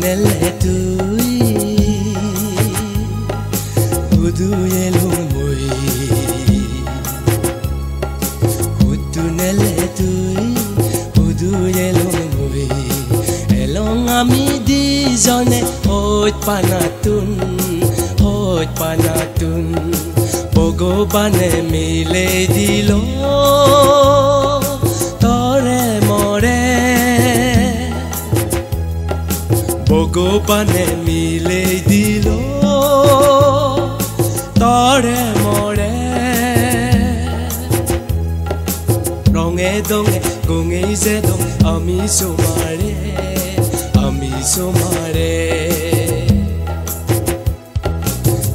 nele tui Hudu yelu mui Hudu nele tui Hudu yelu mui Elong ami di zone Hot panatun Bogo bane mile dilo Tore more Bogo bane mile dilo Tore more Ronge donge gonge zedong Ami somare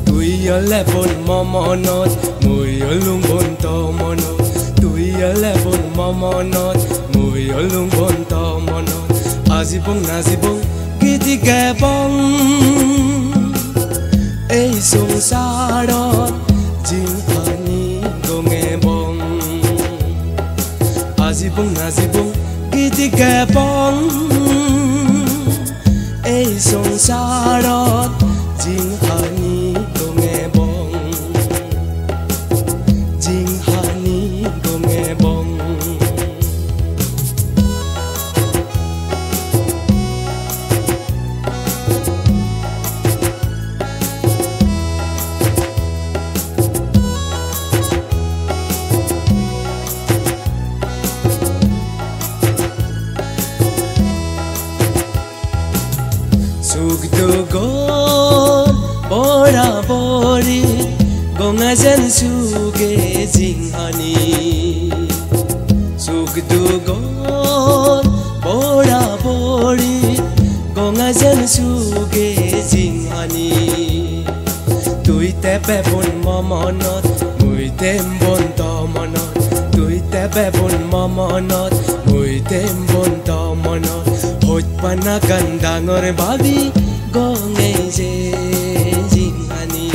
Tui alebon momonot Mui alungbon tomonot Tui alebon momonot Mui alungbon tomonot Azibong nazibong Giti gebong Ei songsarot Jinghani gongebong Azibong nazibong Giti gebong Ei songsarot Jinghani gongebong Jinghani gongebong Sugdugon bora bori gongazen suge jinghani Sugdugon bora bori gongazen suge jinghani Tui tepe bon momonot mui tembon tomonot Tui tepe bon momonot mui tembon tomonot Hot panagandangor babi gongei je jinghani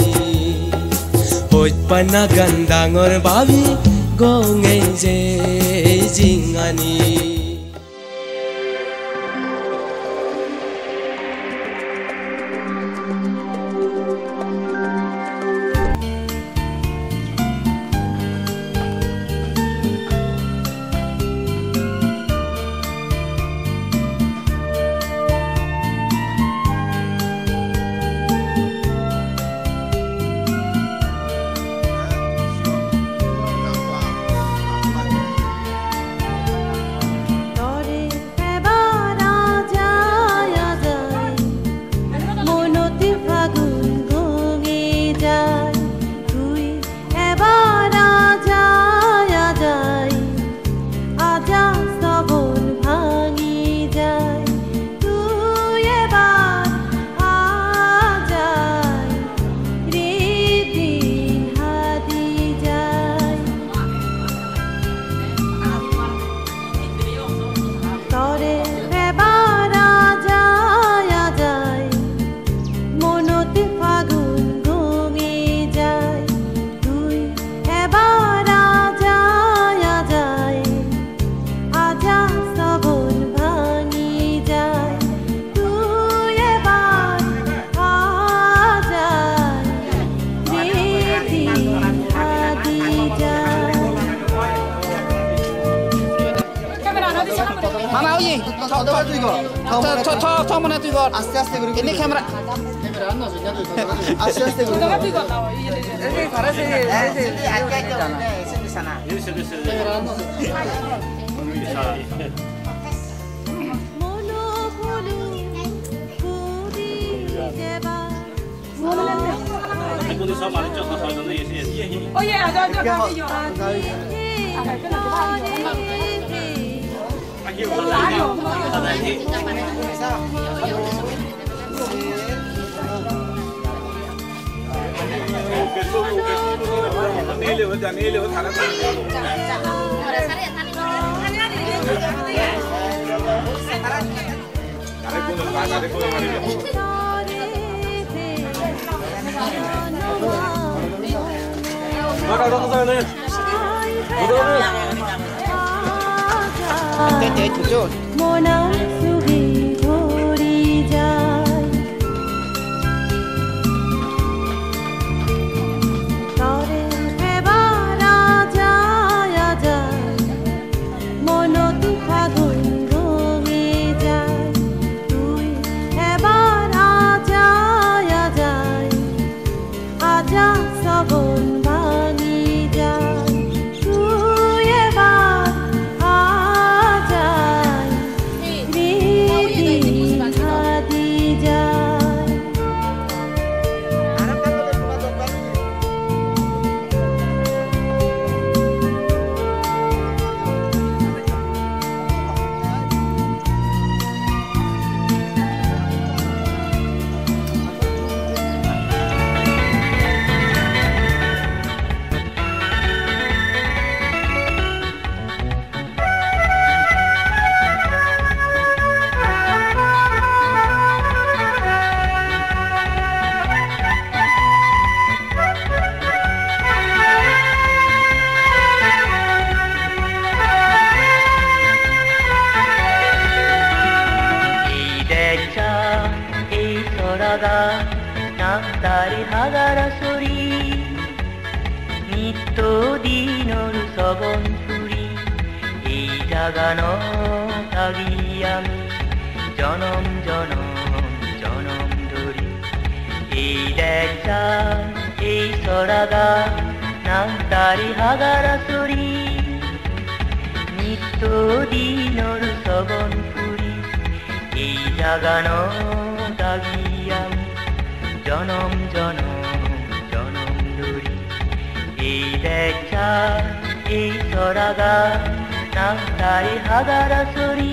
Hot panagandangor babi gongei je jinghani 아스테 아스테 그리고 ini kamera 안 나서 아스테 아스테 그리고 이거 이렇게 가라세 아껴있잖아 세비사나 카메라 안 나서 oye ada kasih yo Tete, দিনৰ সবন ফুৰি এই জাগানো থাকি আমি জনম জনম ধৰি এই দেখা এই চৰাগা নাম তাৰি হাগাৰা চৰি নিত্য দিনৰ সবন ফুৰি এই জাগানো থাকি আমি জনম জনম ধৰি এই দেখা এই চৰাগা নাম তাৰি হাগাৰা চৰি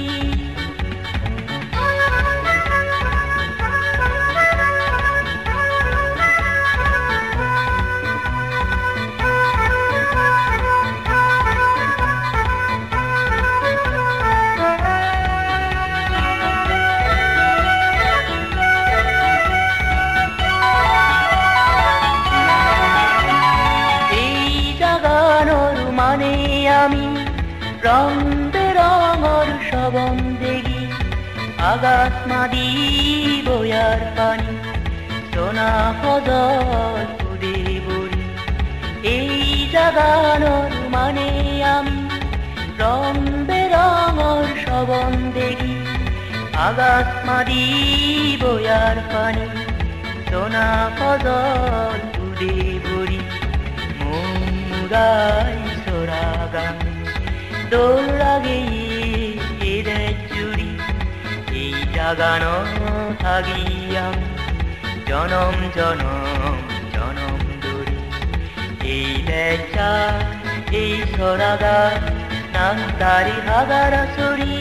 আমি রং বেরঙর সবন দেখি আকাশ মাদি বয়ার পানি সোনা ফজল ফুদে বলি এই জাগানোর মানে আমি রং বেরঙর সবন দেখি আকাশ মাদি বয়ার পানি সোনা ফজল ফুদে বলি মুরাই সোরাগান দৌড়াগে এরে চুরি এই জাগানো থাকি আমি জনম জনম ধরি এই দেখা এই সোরাগা নাম তারি হাগারা চরি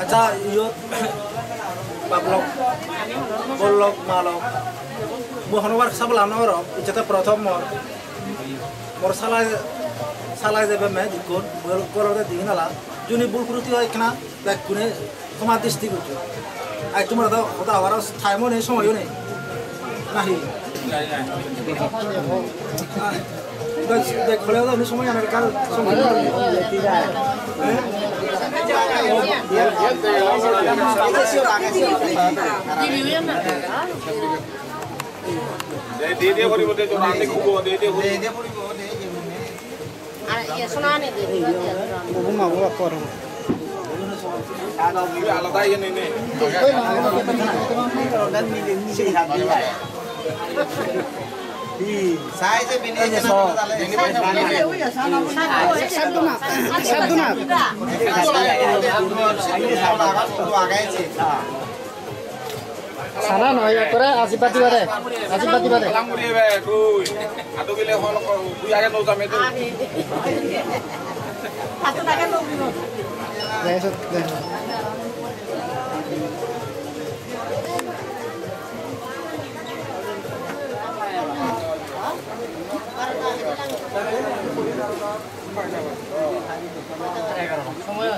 अच्छा यो बाबलक बोलक मालक मोहनवार सब लानवर इजते प्रथम मोर सालाय जेबे मैं दिकोन बोलक दिनाला जुनि बुलकृति होइखना दा गुने समा दृष्टि गुजु आइ तुमरा दा होदा हवारा टाइमो नै समय नै नाही बस देख खोले दा नि समय आने काल समय दे परिबते जो राते खुबो दे परिबो दे ये सुनाने दे बुमा बुआ कर आलादा ये नहीं साइज बिने साना নহয় কৰে আশীৰ্বাদ দিবাৰে কালাম কৰিবে তুই আটো গিলে হল বুয়াগে ন যামে তো আটো টাকা লব সময়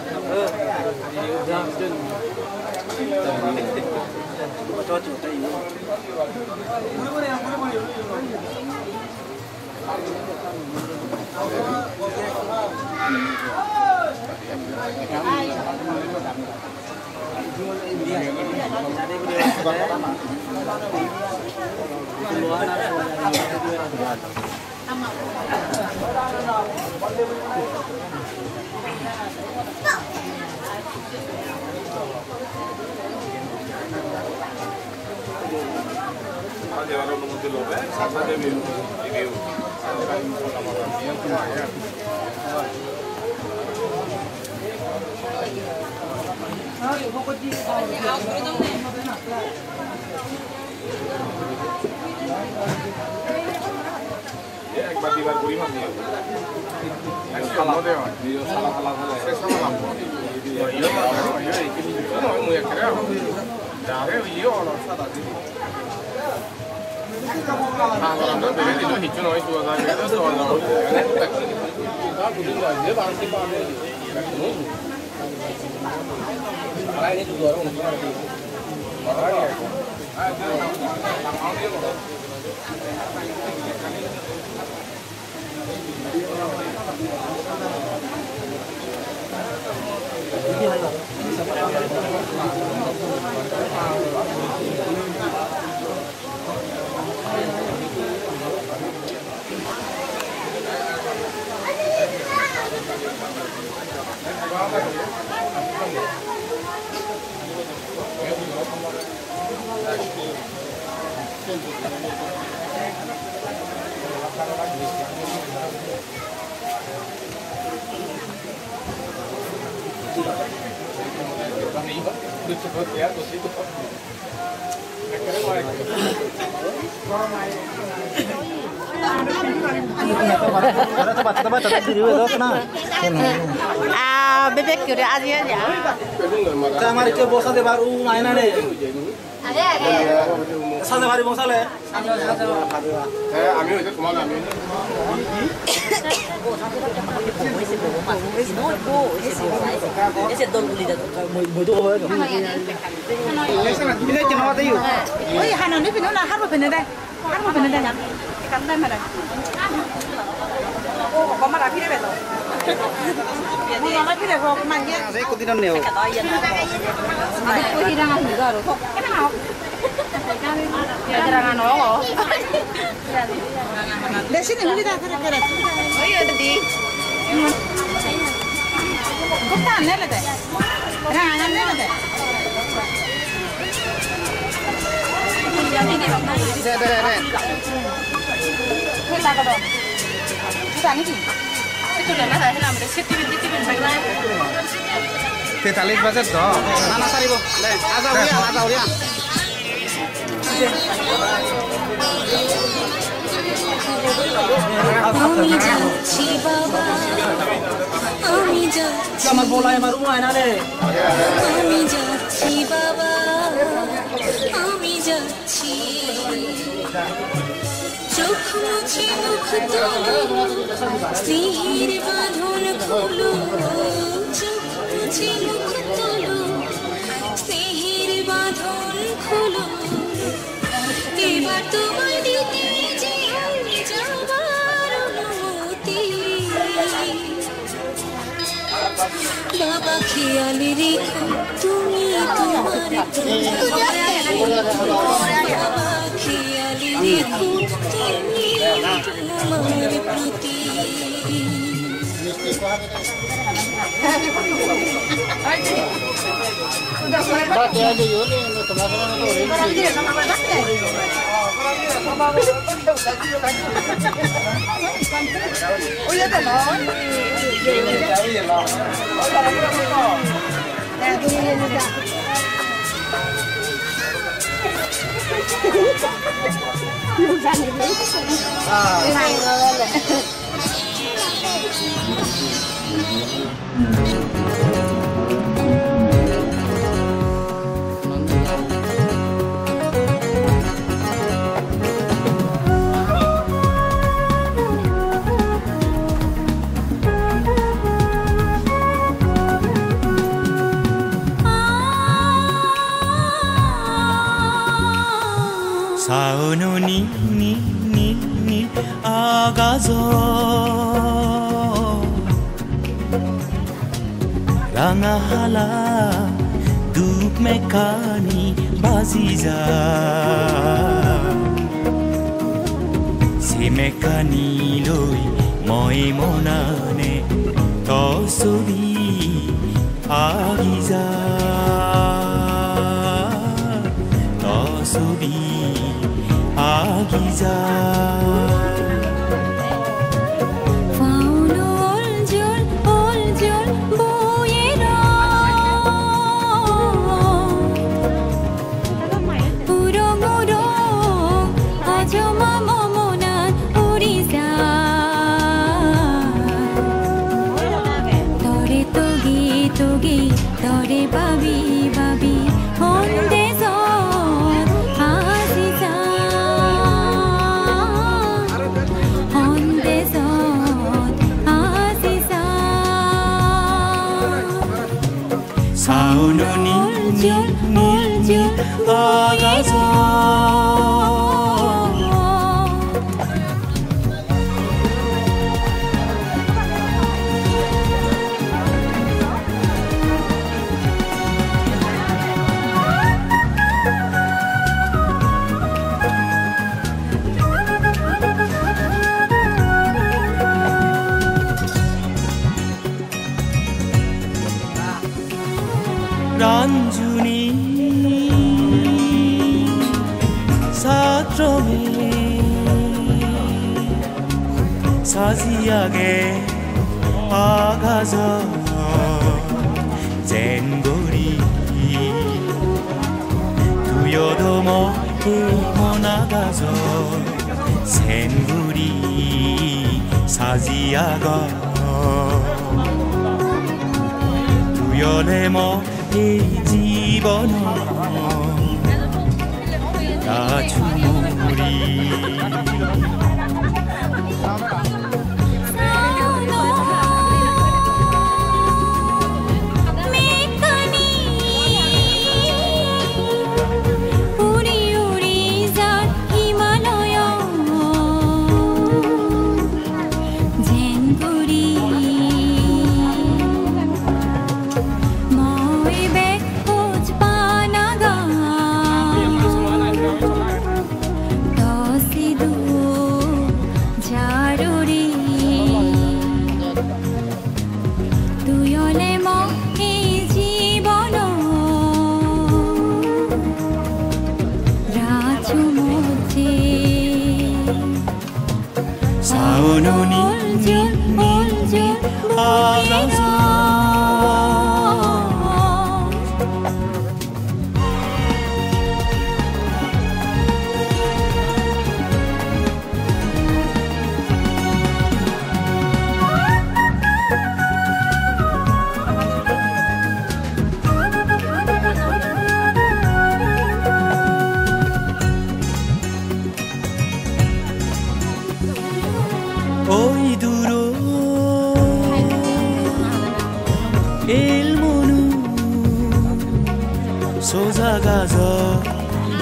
llevaron un modelo B, salsa de vino, y vino. एक बार दीवार पूरी मत दियो एक साला दे ये साला साला से साला ये no muy creo ya veo yo lo sada de hablando de que no hizo no hizo nada de eso no está pudiendo llevar este para no ahora es tu duro no bebek kiri aja ya. हमारे के बोसा दे बार उ आइना ने सादे भारी बोसा ले আমি হইছে তোমার আমি ese dolguli da muy do hoy ini kenapa tadi oi hanan ni pinu na haru pinu dai kan dai ma dai có mà phi đấy rồi mà phi đấy rồi mà nhé saya ikut tidak neo aku hidangan juga loh kok kenapa ya hidangan lo di sini kita kira-kira oh iya tadi kok tanah le deh hidangan le deh kita ke dong kita ni sih itu dah lah saya nak setiap bagian 43 बजे तो नाना सारीबो ले आजा urea আমি যাচ্ছি বাবা আমি যাচ্ছি আমার বলাই আমার রুম আয়না রে আমি যাচ্ছি বাবা আমি যাচ্ছি চোখ মুছে মুখ তোলো স্নেহের বাঁধন খোলো চোখ মুছে মুখ তোলো স্নেহের বাঁধন খোলো এবার তোমায় দিতে যে যাবার অনুমতি বাবা খেয়াল রেখো তুমি তোমার বাবা খেয়াল রেখো তুমি তোমার প্রতি 사오노 니 아가서 랑아할라 두메카니 바지자 세메카니 로이 모이 모나네 토소디 아기자 토소디 아기자 파우노 올졸 보예라 우렁우렁 아저마 머모난 우리사 너래 또기 너래 바비 혼대서 사오노 니 아가서 란주니 사트롬이 사지하게 아가서 젠고리 두여도 먹게 모나가서 센구리 사지하가 두여레 먹게 집어넣어 나주물이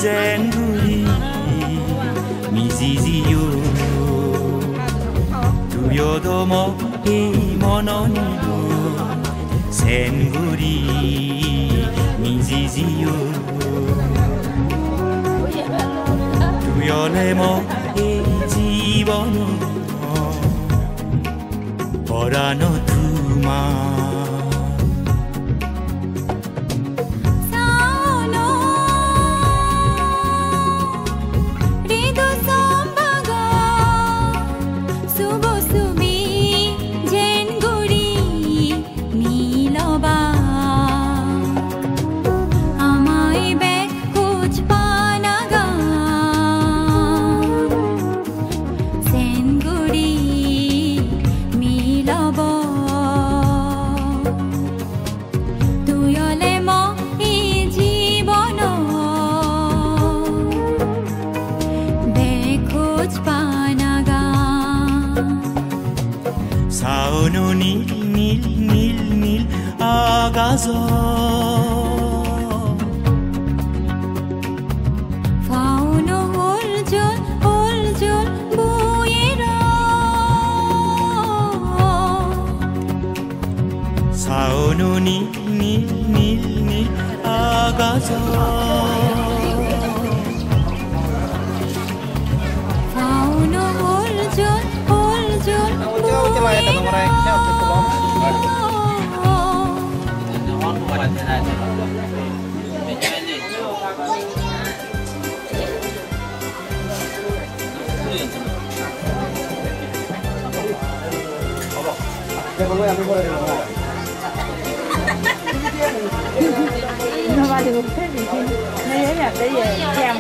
젠구리 미지지요 두요도모 이모노니도 젠구리 미지지요 두요레모 이지보노 보라노 두마 नील आगाजो फाउनो ओलजोल बुएरा साउनो नील आगाजो फाउनो ओलजोल बुएरा nó ba được thế gì chứ mấy là cái gì kèm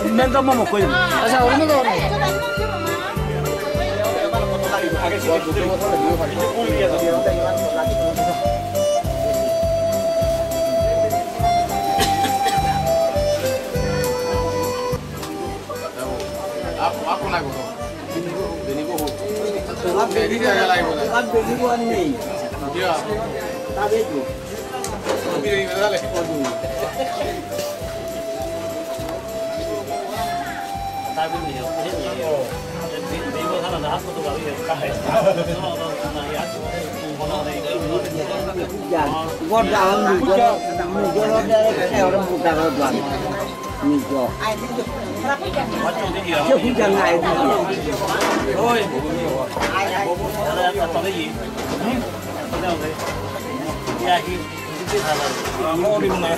nên có một cái sao nó rồi Aku naik motor. Ini gua. Ini dia yang lain motor. Aku ni gua ni. Dia. Tak betul. Tapi ini mana leh? Tapi ni, ini gua kan ada hasil tu baru ya. Ya, gua dah ambil gua dah saya orang bukan orang ni gua. Chứ không chẳng ngại gì. Thôi. Là tao cái gì? Đâu vậy? Ya hi. Mau di mana?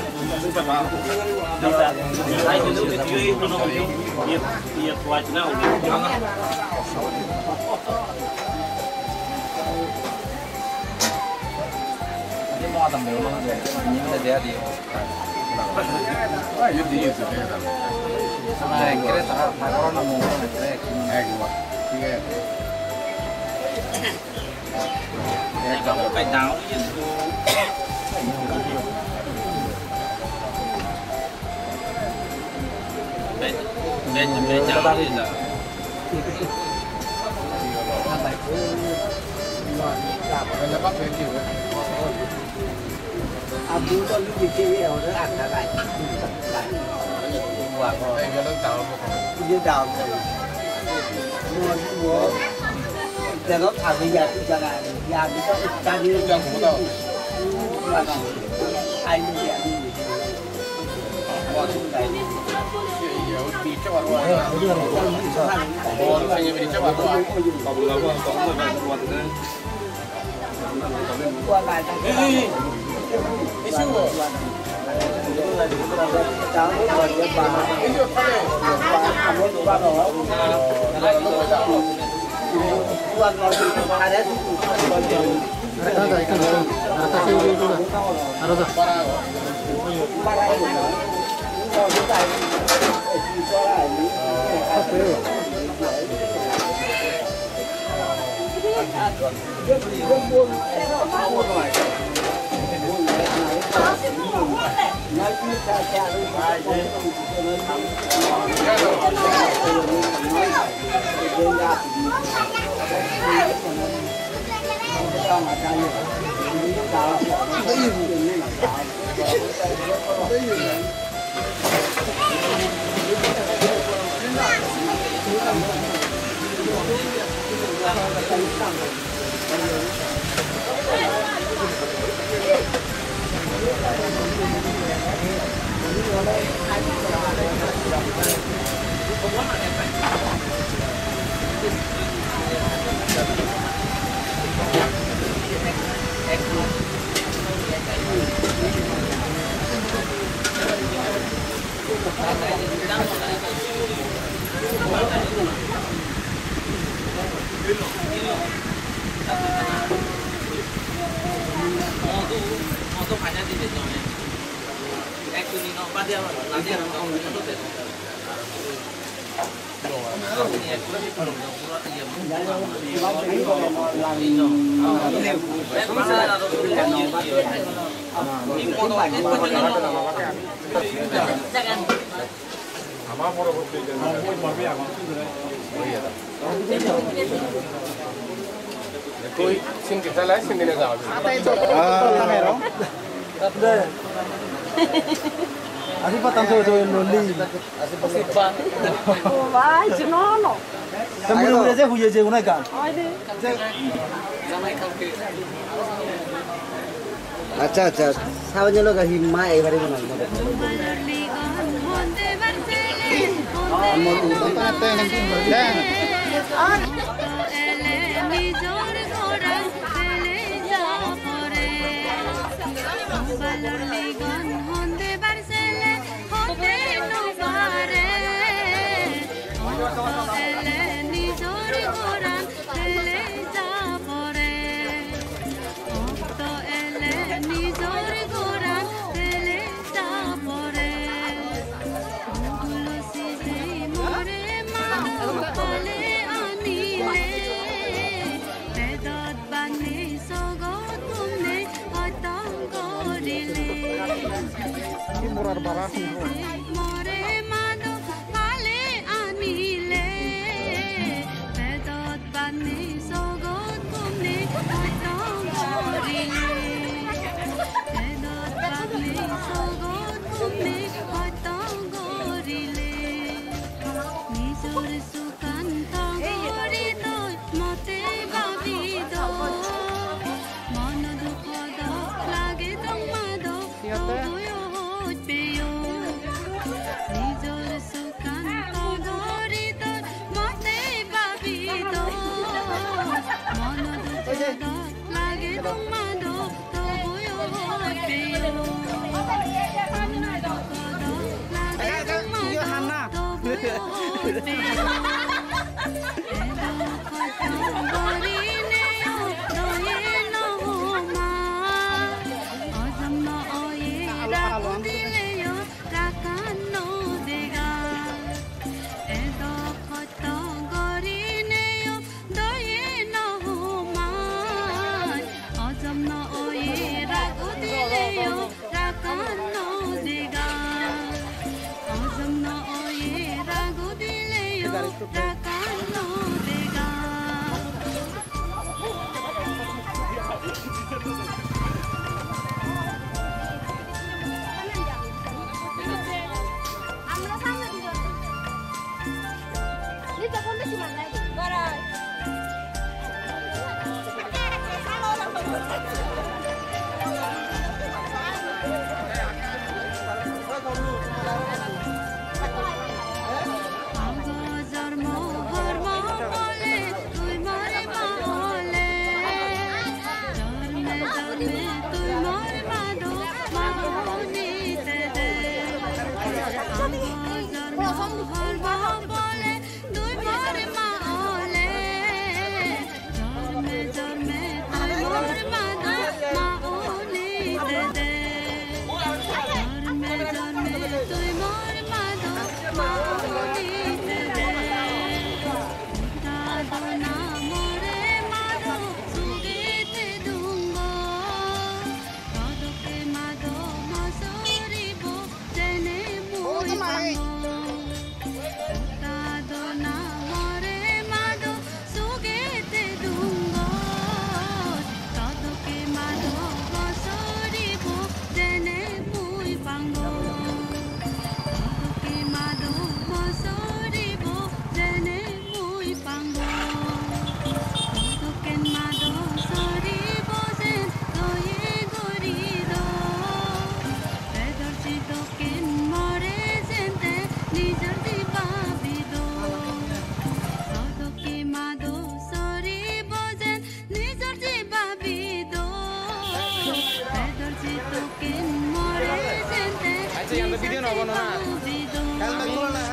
Đâu ra? Ai tu cái chuyện nó nói dia kuat nào. Ini mau tambah orang ni. Ini mana dia dia. Ah, ini dia tu. Nah, kira tak orang nak mau gua. Tiga. Kamu phải đào chứ. Bên cháu đi là. Là bắt về kiểu. Abu con lúc đi chơi ở đó ăn lại. Wow, đây cái nó tàu. Đi tàu. Mua để nó thằng bây giờ tôi ra nhà đi có ta đi Yang cũng tàu. là ai đi vậy đi. Qua xuống đây. Đi cho bạn qua. Ồ, phải như đi cho bạn qua. Qua lại. Đi xuống rồi. Cháu nó còn cái bà. Đi xuống phải đây. Bà nó Tuan mau ada tu. Ada ikan tu. Atas ini tu lah. Ada tu. Para itu. Kalau kita itu suara ini. Dia beli rumput. Tahu tak? Nanti saya cari Tôi xin kita lái xin đi nào rồi. Así para tanto de loli. Así para. Vai, de nono. Kamu udah je huye je unai kan. अच्छा अच्छा सावने लोग हिम्मा एक बारी बना लो Mother হ'ব না helmet খোলা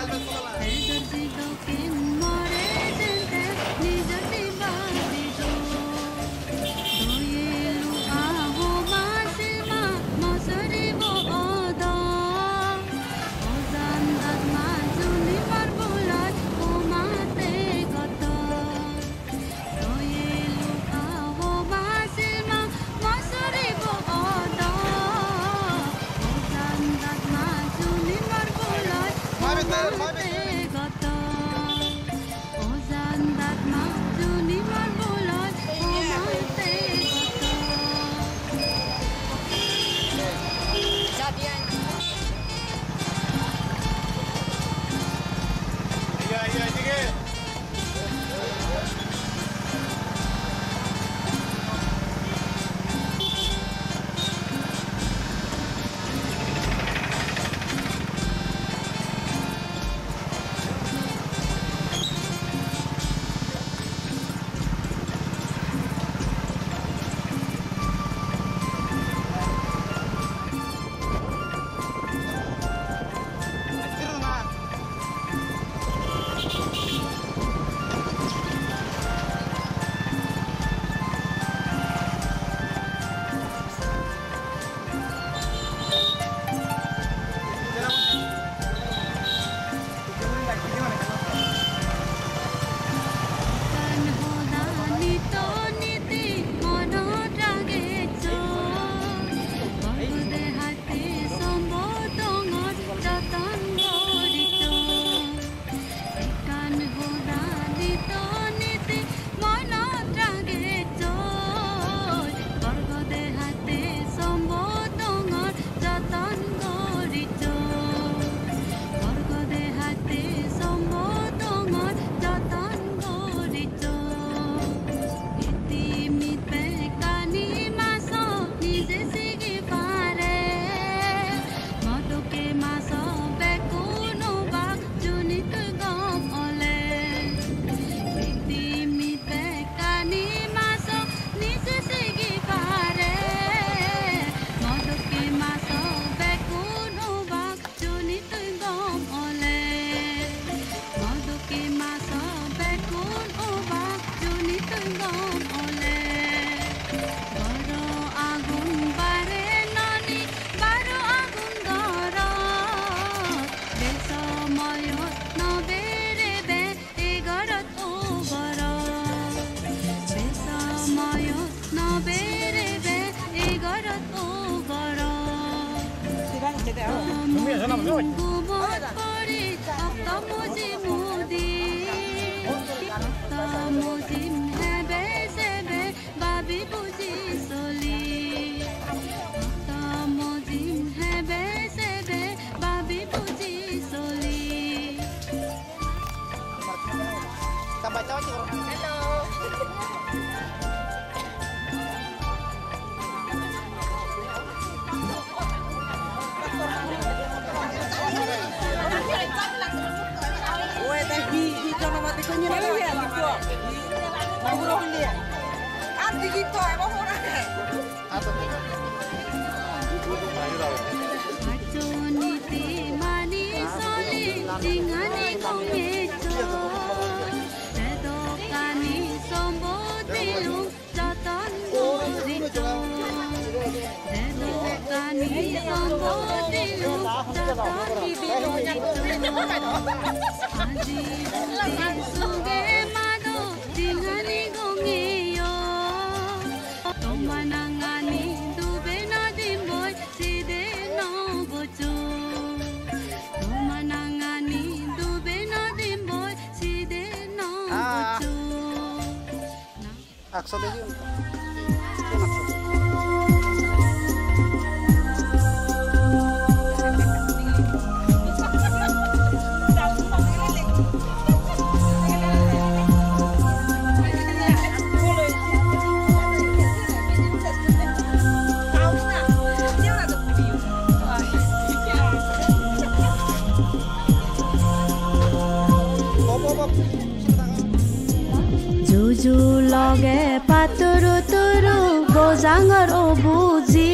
जुजु लगे पातुरु तुरु गोजांगर ओ बुजी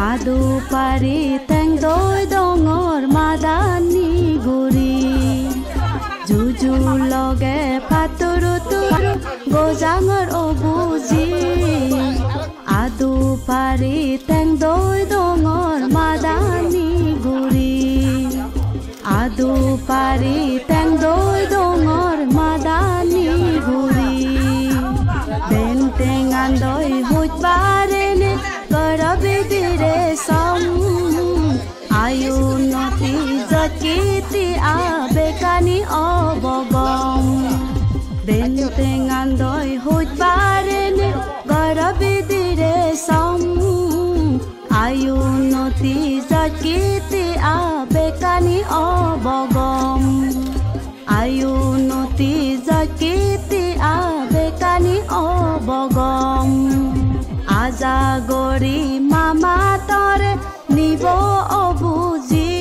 आदु पारी तेंग दोय दो ডঙৰ মাদানী গুৰি জুজু লগে পাতৰু তুৰু গজাঙৰ অবুজি আদু পাৰি টেং দৈ ডঙৰ মাদানী গুৰি আদু পাৰি টেং দৈ ডঙৰ মাদানী গুৰি বেন টেঙান দৈ হুইত বাৰেনে কৰবিদিৰে চম আয়ু নতি জকিতি আবেকানি অবগম বেন টেঙান দৈ হুইত বাৰেনে কৰবিদিৰে চম আয়ু নতি জকিতি আবেকানি অবগম আয়ু নতি জকিতি আবেকানি অবগম আজাগৰি মামা তৰে নিব অবুজি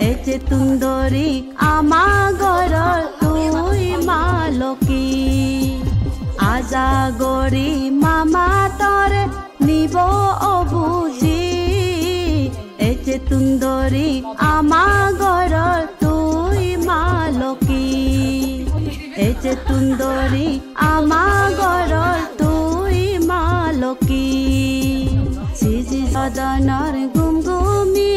এতে তুন্দৰী আমা ঘৰৰ তুই মালকী আজাগৰি মামা তৰে নিব অবুজি এতে তুন্দৰী আমা ঘৰৰ তুই মালকী এতে তুন্দৰী আমা ঘৰৰ তুই মালকী সিজি সদনৰ গুমগুমি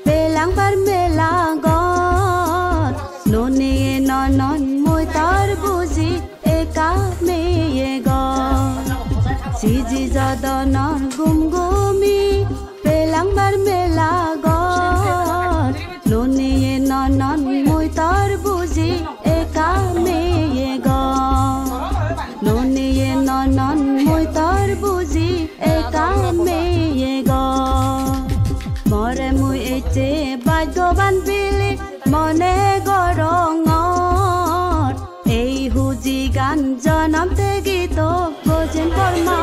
বেলাংবাৰ মেলাগত ননিয়ে ননন মই তাৰ বুজি একা মেয়ে গত সিজি সদনৰ গুমগুমি বেলাংবাৰ মেলাগত ননিয়ে ননন মই তাৰ বুজি একা মেয়ে গত ননিয়ে ননন মই তাৰ বুজি একা মেয়ে গত মৰে মই এতে ভাগ্যৱান বিলি মনে গৰঙত এই হুজি গান জনমতে গীত গজেন কৰ্মা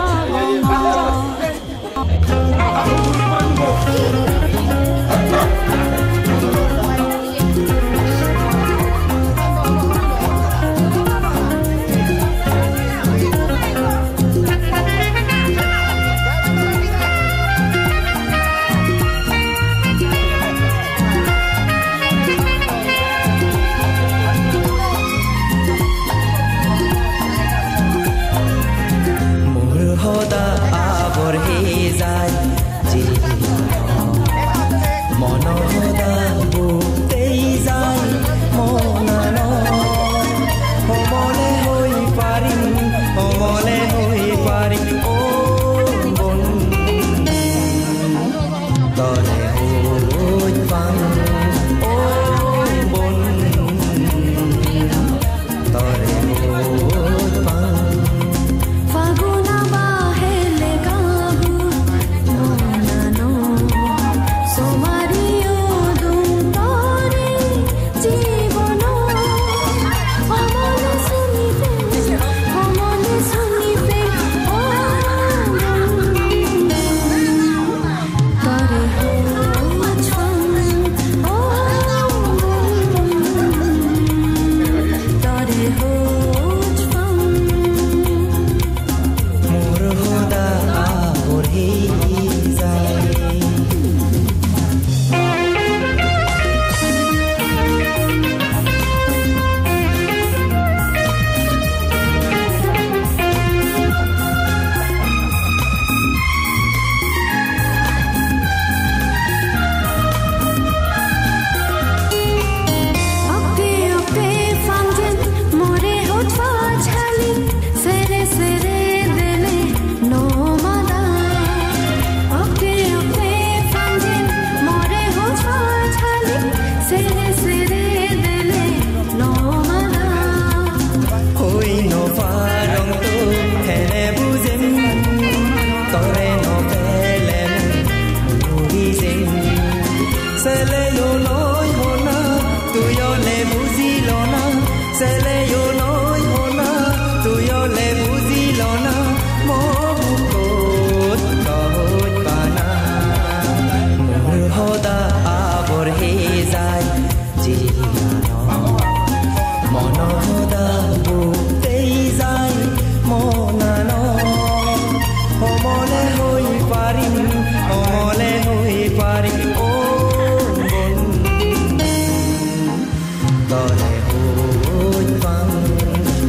hoi vang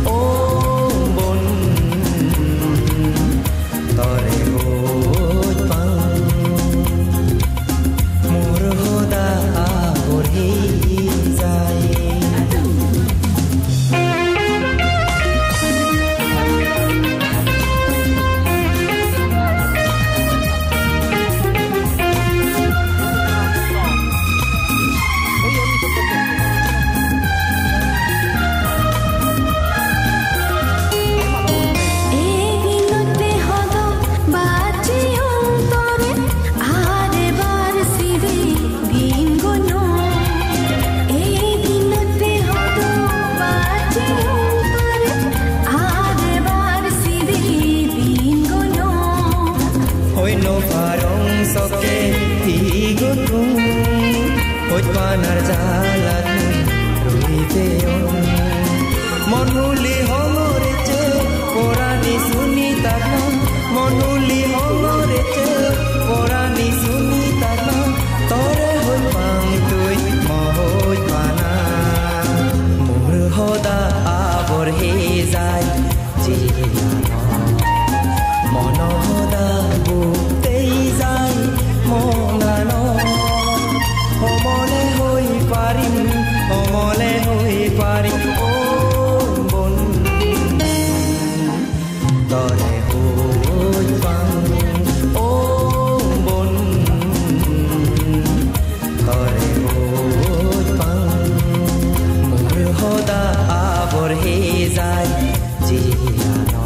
ôm bồn tore hoi vang mor hoda or hei jai panar jalan ruiteon monuli homorete porani sunitana monuli homorete porani sunitana tore hoi pang tui mohoi pana mor hoda abor he jai jiana mono hoda butei jai monano omole hoi pari ôm bồn tore hoi vang ôm bồn tore hoi vang mor hoda abor he jai jiano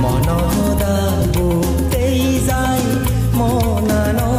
mono hoda butei jai monano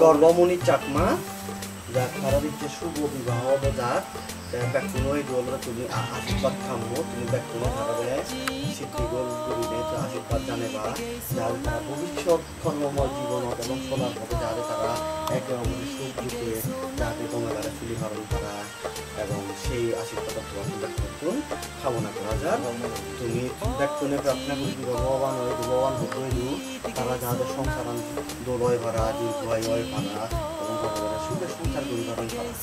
গর্ভমণি Chakma যাক তারা দিচ্ছে শুভ বিবাহ যাক ব্যাকুনো এই দোলরা তুমি আশীর্বাদ খামো তুমি ব্যাকুনো থাকবে সিদ্ধি গোল করিলে আশীর্বাদ জানেবা যার তারা ভবিষ্যৎ কর্মময় জীবন এবং চলার পথে যাতে তারা একে অপরের সুখ দুঃখে যাতে তোমার দ্বারা চুলি ধারণ করা এবং সেই আশীর্বাদ তোমাকে ব্যাকুন কামনা করা যাক তুমি ব্যাকুনে প্রার্থনা করি ভগবান হয়ে ভগবান হইলু তারা যাদের সংসার দোলয় ভরা দীর্ঘয় ভাড়া এবং ভগবানের সুখে সংসার পরিধারণ করা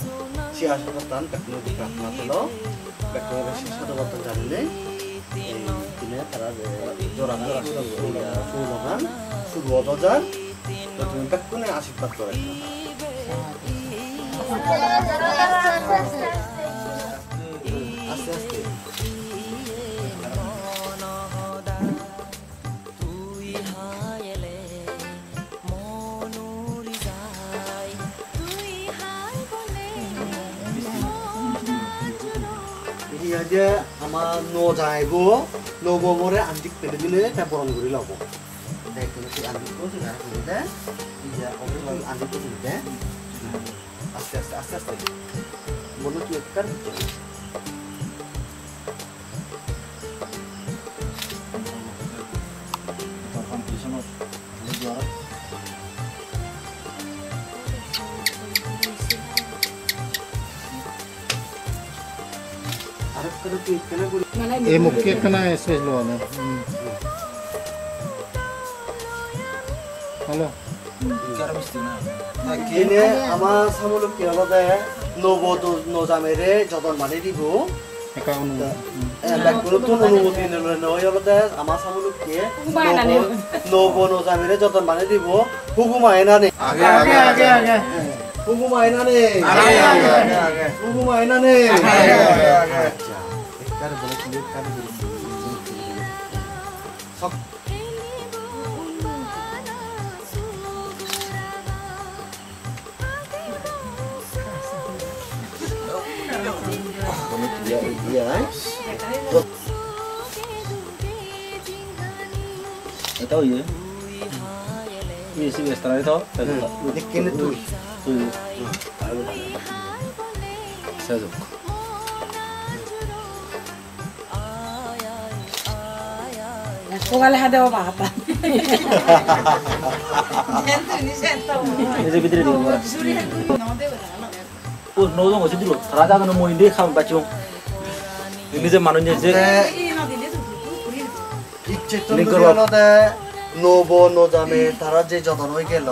সে আশীর্বাদ দান ব্যাকুনে প্রার্থনা করল ব্যাকুনের শেষ সাধুবাদ জানিলে দিনে তারা জোড়া সুলগান শুরু হতো যান তুমি বেকুনে আশীর্বাদ করে আস্তে আস্তে যে আমার ন যাইব নবমরে আন্টিক পেলে দিলে তা বরণ করে লব আস্তে আস্তে আস্তে আস্তে বলো কি একটা এই মুখে কেনা এসেছিল না হ্যালো কিনে আমার সামনে কি হলো দে নজামেরে যতন মানে দিব নতুন অনুমতি নয় হলো দে আমার সামনে কি নজামেরে যতন মানে দিব হুকুমায় না নে হুকুমায় না নে হুকুমায় না নে Ito iya. Iya sih setelah itu. Bikin itu. Saya tuh. Kung ala hada wa bata. Ini betul dia. Oh, nolong aja dulu. Raja kan mau ini kamu baca. Ini je manunya je. নব নজামে তারা যে যতন হয়ে গেল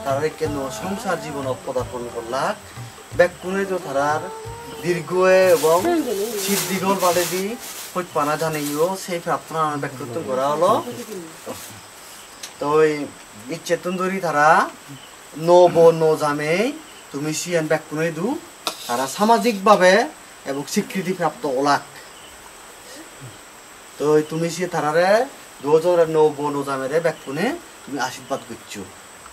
তারা কেন সংসার জীবন পদার্পণ করলাক ব্যাকুনে তো তারার দীর্ঘ এবং সিদ্ধিগল বাদে দি হইত পানা জানাইও সেই প্রার্থনা ব্যক্তিত্ব করা হলো তো ইচ্ছে তুন্দরি তারা নব নজামে তুমি সিয়ান ব্যাকুনে দু তারা সামাজিকভাবে এবং স্বীকৃতি প্রাপ্ত ওলাক তো তুমি সে তারারে দুজনের নব নজামেরে ব্যাকুনে তুমি আশীর্বাদ করছো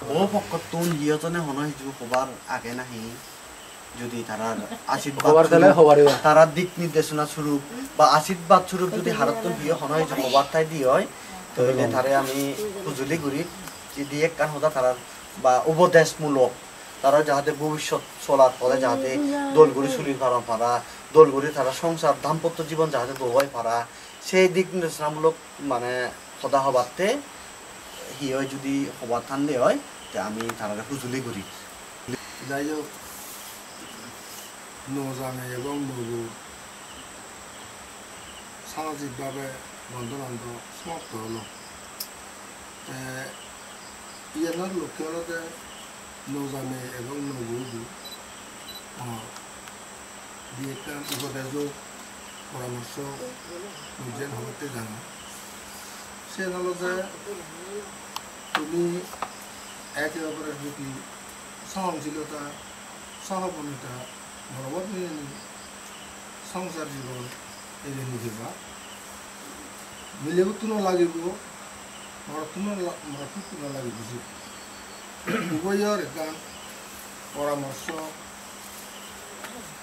ও পক্ষ তুন ইয়জনে হন হিজু হবার আগে নাহি যদি তারার আশীর্বাদ তারার দিক নির্দেশনা স্বরূপ বা আশীর্বাদ স্বরূপ যদি হারাতন বিয়ে হন হিজু হবার ঠাই দিয়ে হয় তাহলে তারে আমি হুজুলি করি যদি এক কান হতা তারার বা উপদেশমূলক তারা যাহাতে ভবিষ্যৎ চলার পরে যাহাতে দোলগুড়ি চুলির পারা পারা দোলগুড়ি তারা সংসার দাম্পত্য জীবন যাহাতে দোয়াই পারা সেই দিক নির্দেশনামূলক মানে সদা হবাতে হি হয় যদি হবার থানলে হয় তে আমি তারা হুজুলি করি যাই হোক নজামে এবং নবু সামাজিকভাবে বন্ধুবান্ধব সমাপ্ত হলো ইয়ার লক্ষ্য হলো যে নজামে এবং নবু দিয়ে একটা উপদেশ পরামর্শ নিজের হতে জানো সে হলো যে তুমি একে অপরের প্রতি সহনশীলতা সহমর্মিতা মনোবত নিয়ে সংসার জীবন এনে নিবা মিলেও তো লাগিব মরতুন লাগিব যে উভয়ের গান পরামর্শ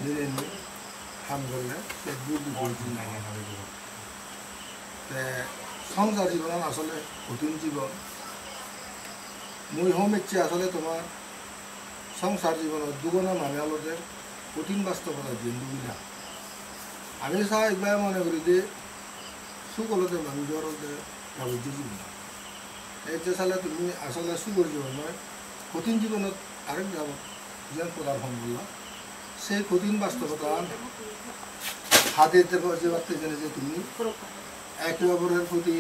নিয়ে নিয়ে কাম করলে সে বুদ্ধি বুদ্ধি সংসার জীবন আসলে কঠিন জীবন মই হোম ইচ্ছে আসলে তোমার সংসার জীবনের দুগুণা মানে হলো যে কঠিন বাস্তবতা জিন্দুবিনা আমি চাই একবার মনে করি যে সুখ হলতে মানুষের হলতে যাবতীয় জীবন এই যে চালে তুমি আসলে সুখের জীবন নয় কঠিন জীবনত আরেক যাব যেন পদার্পণ করলাম সেই কঠিন বাস্তবতা হাতে যে বাড়তে গেলে যে তুমি একে অপরের প্রতি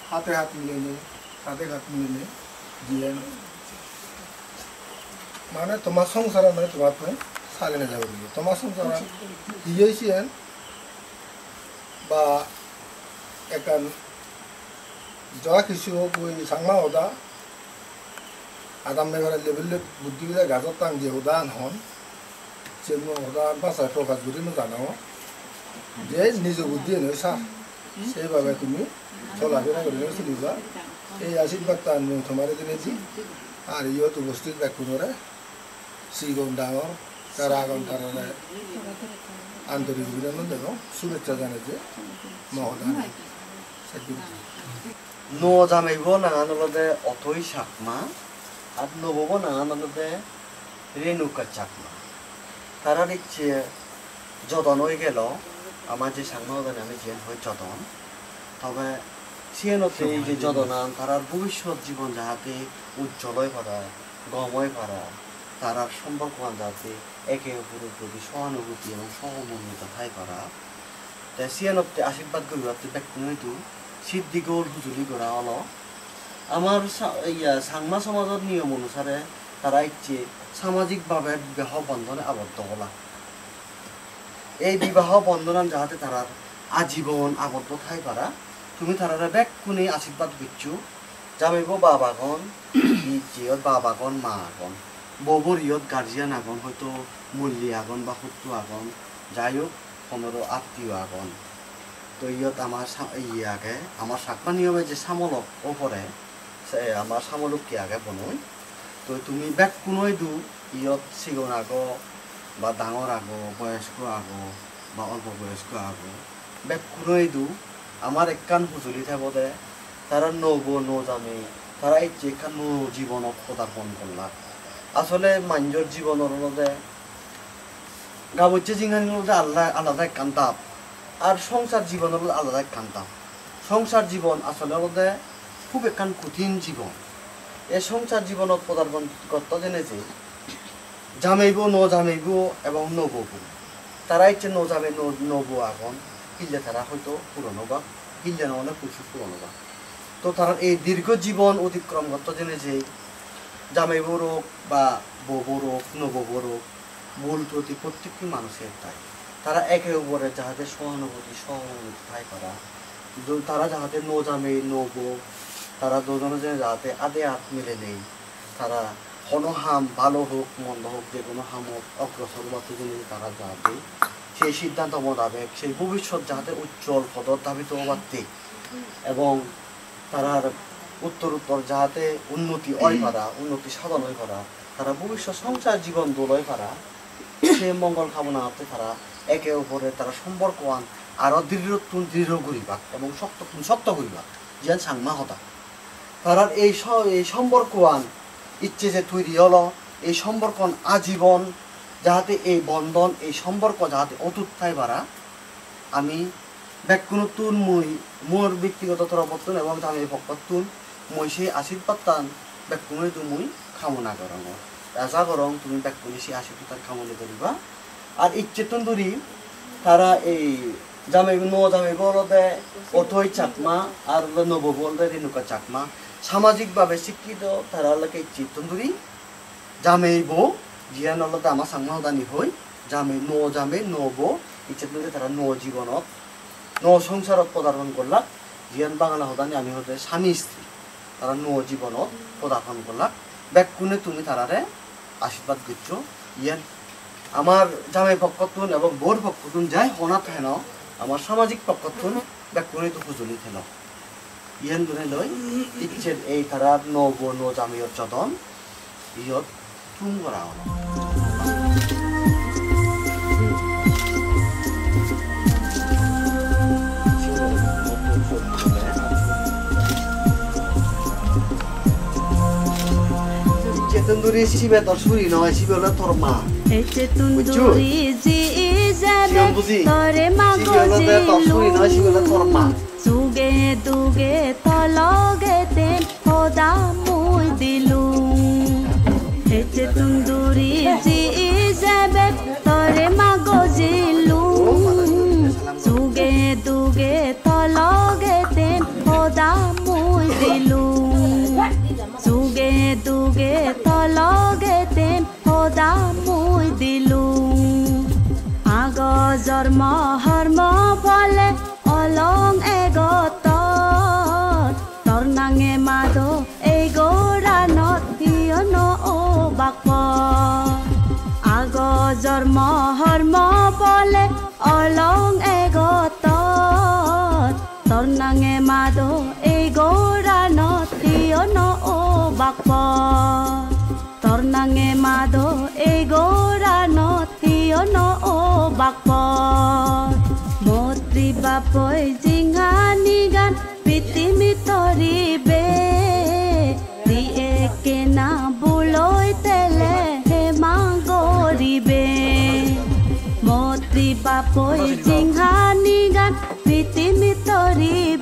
হাতে হাত মিলে হাতে হাত মিলে দিয়ে মানে তোমার সংসার মানে তোমার চালিয়ে যাব তোমার সংসার হিয়েছেন বা একান জয়া কিছু কই সাংমা হদা আদাম মেঘারা লেভেলে বুদ্ধিবিদা গাজত তাং যে হদান হন সে হদা ভাষায় প্রকাশ করি জানাও যে নিজ বুদ্ধি নয় সার সেইভাবে তুমি চলাফেরা করে চলিবা এই আশীর্বাদ তার মুখ তোমার দিনেছি আর ইয়ত উপস্থিত ব্যাকুণরে সিগম ডাঙর তারা আগম তারা আন্তরিক অভিনন্দন দেব শুভেচ্ছা জানাইছে মহোদয় নো জামাইব নাঙানলদে অথই চাকমা আর নবব নাঙানলদে রেণুকা চাকমা তারার ইচ্ছে যতন হয়ে গেল আমার যে সাংমা আমি যে হয়ে যতন তবে সিয়েনতে এই যে যতনান তারার ভবিষ্যৎ জীবন যাহাতে উজ্জ্বল হয়ে পারা গম হয়ে পারা তারার সম্পর্ক যাতে একে অপরের প্রতি সহানুভূতি এবং সহমর্মিতা থাই করা তাই সিয়েনতে আশীর্বাদ করিবাতে ব্যক্তিনৈতো সিদ্ধি গোল হুজুরি করা হলো আমার সাংমা সমাজের নিয়ম অনুসারে তারা ইচ্ছে সামাজিকভাবে বিবাহ বন্ধনে আবদ্ধ হলা এই বিবাহ বন্ধন যাহাতে তারার আজীবন আবদ্ধ থাই পারা তুমি তারা ব্যাকুনে আশীর্বাদ দিচ্ছু জামাইব বাবাগণ ইয়ত বাবাগণ মা আগন ববর ইয়ত গার্জিয়ান আগন হয়তো মূল্যী আগন বা শত্রু আগন যাই হোক কোনো আত্মীয় আগন তো ইয়ত আমার আগে আমার সাকমা নিয়মে যে সামলক ওপরে আমার সামলককে আগে বনই তো তুমি ব্যাকুনই দু ইয়ত সিগন আগ বা ডাঙর আগ বয়স্ক আগ বা অল্প বয়স্ক আগ ব্যাকুনই দু আমার একখান হুজুরি থাকতে তারা নব জামে তারা এই যে একখান জীবনত পদার্পণ করলাম আসলে মানুষের জীবনের মধ্যে গাবচ্ছে জিঙ্গানির মধ্যে আলাদা একখান তাপ আর সংসার জীবনের মধ্যে আলাদা একখান তাপ সংসার জীবন আসলে মধ্যে খুব একখান কঠিন জীবন এই সংসার জীবনত পদার্পণ করতে জেনেছে জামাইব জামাইব এবং নববু তারা ইচ্ছে জামে নব আগন কিনলে তারা হয়তো পুরনো বা কিনলে না অনেক প্রচুর পুরনো বা তো তারা এই দীর্ঘ জীবন অতিক্রম করতে জেনেছে জামাইব রোগ বা বব রোগ নবব রোগ মূল প্রতি প্রত্যেকটি মানুষের তাই তারা একে উপরে যাহাতে সহানুভূতি সহানুভূতি ঠাই করা তারা যাহাতে জামে নব তারা দুজনে যাহাতে আদে হাত মিলে নেই তারা কোনো হাম ভালো হোক মন্দ হোক যে কোনো হাম হোক অগ্রসর বাতে জেনে তারা যাহাতে সেই সিদ্ধান্ত মোতাবেক সেই ভবিষ্যৎ যাহাতে উজ্জ্বল পদধাবিত হওয়াতে এবং তারার উত্তর যাহাতে উন্নতি হয় পারা উন্নতি সাধন হয়ে পারা তারা ভবিষ্যৎ সংসার জীবন দোলয় পারা সে মঙ্গল কামনা হতে তারা একে অপরে তারা সম্পর্ক আন আরো দৃঢ় করিবা এবং শক্ত করিবা যেন সাংমা হতা তারা এই সম্পর্ক আন ইচ্ছে যে তৈরি হলো এই সম্পর্ক আজীবন যাহাতে এই বন্ধন এই সম্পর্ক যাহাতে অটুট থাই পারা আমি ব্যাকুণতুন মোর ব্যক্তিগত তরফতুন এবং আমি পক্ষতুন মই সেই আশীর্বাদ টান ব্যাকুণই তুমি কামনা করং আশা করং তুমি ব্যাকুণি সেই আশীর্বাদ কামনা করিবা আর ইচ্ছেতন ধরি তারা এই জামাইব জামাইব বলতে অথই চাকমা আর নব বলতে রেণুকা চাকমা সামাজিকভাবে শিক্ষিত তারা লাগে ইচ্ছেতন ধরি জামাইব জিয়ান আলাদা আমার সাংমা হদানি হই জামে নব ইচ্ছেতন তারা জীবনত সংসারত পদার্পণ করলাম জিয়ান বাঙালা হদানি আমি হতে স্বামী স্ত্রী তারা জীবনত পদার্পণ করলাম ব্যাকুণে তুমি তারারে আশীর্বাদ দিচ্ছ ইয়ান আমার জামাই পক্ষতুন এবং বোর পক্ষতুন যাই হনাত হেন আমার সামাজিক পক্ষতুন ব্যাকুণে তো হুজুলি থেন ইয়ান ধরে লই ইচ্ছের এই তারা জামিয়ত যতন ইয়ত তুম করা হল চেতন্দুরি শিবে তোর সুরি নয় শিবে হলো তোর মা চেতন্দুরি জি যাবে তোরে মা গজি তোর মা সুগে দুগে তলগেতে খোদা মুই দিলু চেতন্দুরি জি যাবে তোরে মা গজিলু সুগে দুগে তলগেতে খোদা মুই দিলু সুগে দুগে তলগেতে খোদা মুই দিলু আগ জন্ম হর্ম ফলে অলং এগত ধৰ্ম হৰ্ম বলে অলং এগত তোৰ নাঙে মাদো এই গৌৰাণত থিয় ন অ বাপ তোৰ নাঙে মাদো এই গৌৰাণত থিয় ন অ বাপ মত্ৰী বাপই জিঙানি গান পিতিমি তৰিবে দিয়ে কেনা বুলৈ তেলে হেমা গৰিবে মত্ৰী বাপই জিঙানি গান পিতিমি তৰিবে